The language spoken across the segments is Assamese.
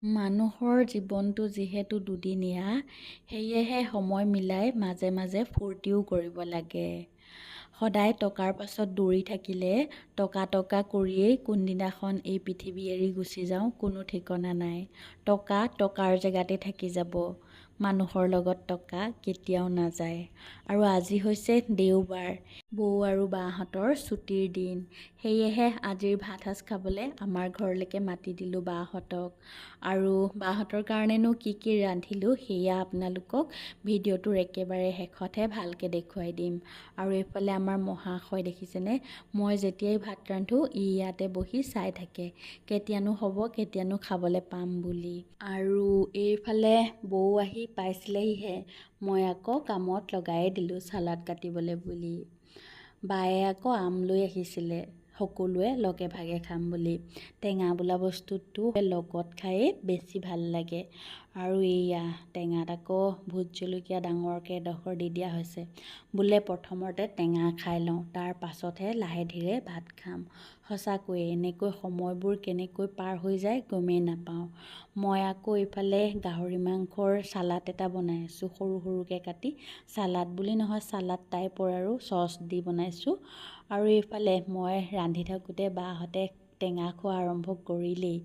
মানুহৰ জীৱনটো যিহেতু দুদিনীয়া, সেয়েহে সময় মিলাই মাজে মাজে ফূৰ্তিও কৰিব লাগে। সদায় টকাৰ পাছত দৌৰি থাকিলে টকা কৰিয়েই কোনদিনাখন এই পৃথিৱী এৰি গুচি যাওঁ কোনো ঠিকনা নাই। টকা টকাৰ জেগাতে থাকি যাব। মানুহৰ লগত টকা কেতিয়াও নাযায়। আৰু আজি হৈছে দেওবাৰ, বৌ আৰু বাহঁতৰ ছুটিৰ দিন। সেয়েহে আজিৰ ভাত সাজ খাবলৈ আমাৰ ঘৰলৈকে মাতি দিলোঁ বাহঁতক। আৰু বাহঁতৰ কাৰণেনো কি কি ৰান্ধিলোঁ সেয়া আপোনালোকক ভিডিঅ'টোৰ একেবাৰে শেষতহে ভালকৈ দেখুৱাই দিম। আৰু এইফালে আমাৰ মহাশয় দেখিছেনে, মই যেতিয়াই ভাত ৰান্ধোঁ ইয়াতে বহি চাই থাকে, কেতিয়ানো হ'ব কেতিয়ানো খাবলৈ পাম বুলি। আৰু এইফালে বৌ আহি পাইছিলেহিহে, মই আকৌ কামত লগাই দিলোঁ চালাড কাটিবলৈ বুলি। বায়ে আকৌ আম লৈ আহিছিলে, সকলোৱে লগে ভাগে খাম বুলি। টেঙা বোলা বস্তুটো লগত খায়েই বেছি ভাল লাগে। আৰু এইয়া টেঙাত আকৌ ভোট জলকীয়া ডাঙৰকৈ এডোখৰ দি দিয়া হৈছে। বোলে প্ৰথমতে টেঙা খাই লওঁ, তাৰ পাছতহে লাহে ধীৰে ভাত খাম। সঁচাকৈয়ে এনেকৈ সময়বোৰ কেনেকৈ পাৰ হৈ যায় গমেই নাপাওঁ। মই আকৌ এইফালে গাহৰি মাংসৰ চালাড এটা বনাই আছোঁ, সৰু সৰুকৈ কাটি। চালাড বুলি নহয়, চালাড টাইপৰ আৰু চচ দি বনাইছোঁ। আৰু এইফালে মই ৰান্ধি থাকোঁতে বাহঁতে টেঙা খোৱা আৰম্ভ কৰিলেই।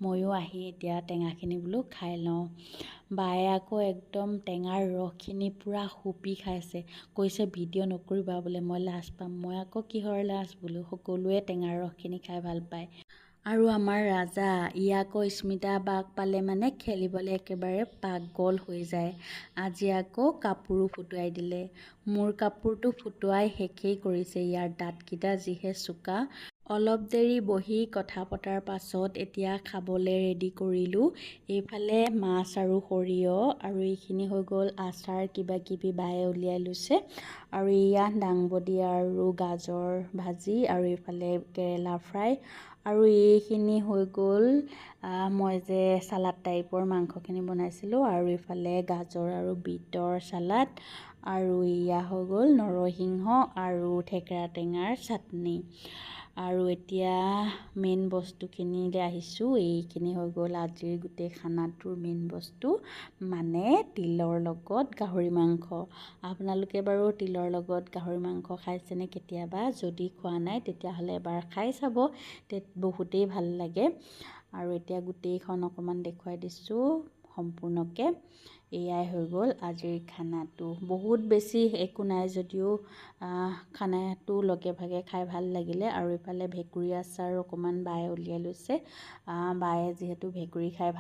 ময়ো আহি এতিয়া টেঙাখিনি বোলো খাই লওঁ। বায়ে আকৌ একদম টেঙাৰ ৰসখিনি পূৰা হুপি খাইছে, কৈছে ভিডিঅ' নকৰিবা বোলে, মই লাজ পাম। মই আকৌ কিহৰ লাজ বোলো, সকলোৱে টেঙাৰ ৰসখিনি খাই ভাল পায়। আৰু আমাৰ ৰাজা, ই আকৌ স্মিতা বাক পালে মানে খেলিবলৈ একেবাৰে পাগল হৈ যায়। আজি আকৌ কাপোৰো ফুটুৱাই দিলে। মোৰ কাপোৰটো ফুটুৱাই শেষেই কৰিছে, ইয়াৰ দাঁতকেইটা যিহে চোকা। অলপ দেৰি বহি কথা পতাৰ পাছত এতিয়া খাবলৈ ৰেডি কৰিলোঁ। এইফালে মাছ আৰু সৰিয়হ, আৰু এইখিনি হৈ গ'ল আচাৰ কিবা কিবি বায়ে উলিয়াই লৈছে। আৰু এয়া দাংবডি আৰু গাজৰ ভাজি, আৰু এইফালে কেৰেলা ফ্ৰাই। আৰু এইখিনি হৈ গ'ল মই যে চালাড টাইপৰ মাংসখিনি বনাইছিলোঁ। আৰু এইফালে গাজৰ আৰু বিটৰ চালাড। আৰু এয়া হৈ গ'ল নৰসিংহ আৰু থেকেৰা টেঙাৰ চাটনি। আৰু এতিয়া মেইন বস্তুখিনিলৈ আহিছোঁ। এইখিনি হৈ গ'ল আজিৰ গোটেই খানাটোৰ মেইন বস্তু, মানে তিলৰ লগত গাহৰি মাংস। আপোনালোকে বাৰু তিলৰ লগত গাহৰি মাংস খাইছেনে কেতিয়াবা? যদি খোৱা নাই তেতিয়াহ'লে এবাৰ খাই চাব, বহুতেই ভাল লাগে। আৰু এতিয়া গোটেইখন অকণমান দেখুৱাই দিছোঁ সম্পূৰ্ণকৈ। এয়াই হৈ গ'ল আজিৰ খানাটো। বহুত বেছি একো নাই যদিও খানাটো লগে ভাগে খাই ভাল লাগিলে। আৰু এইফালে ভেকুৰী আচাৰ অকণমান বায়ে উলিয়াই লৈছে। বায়ে যিহেতু ভেকুৰী খাই ভাল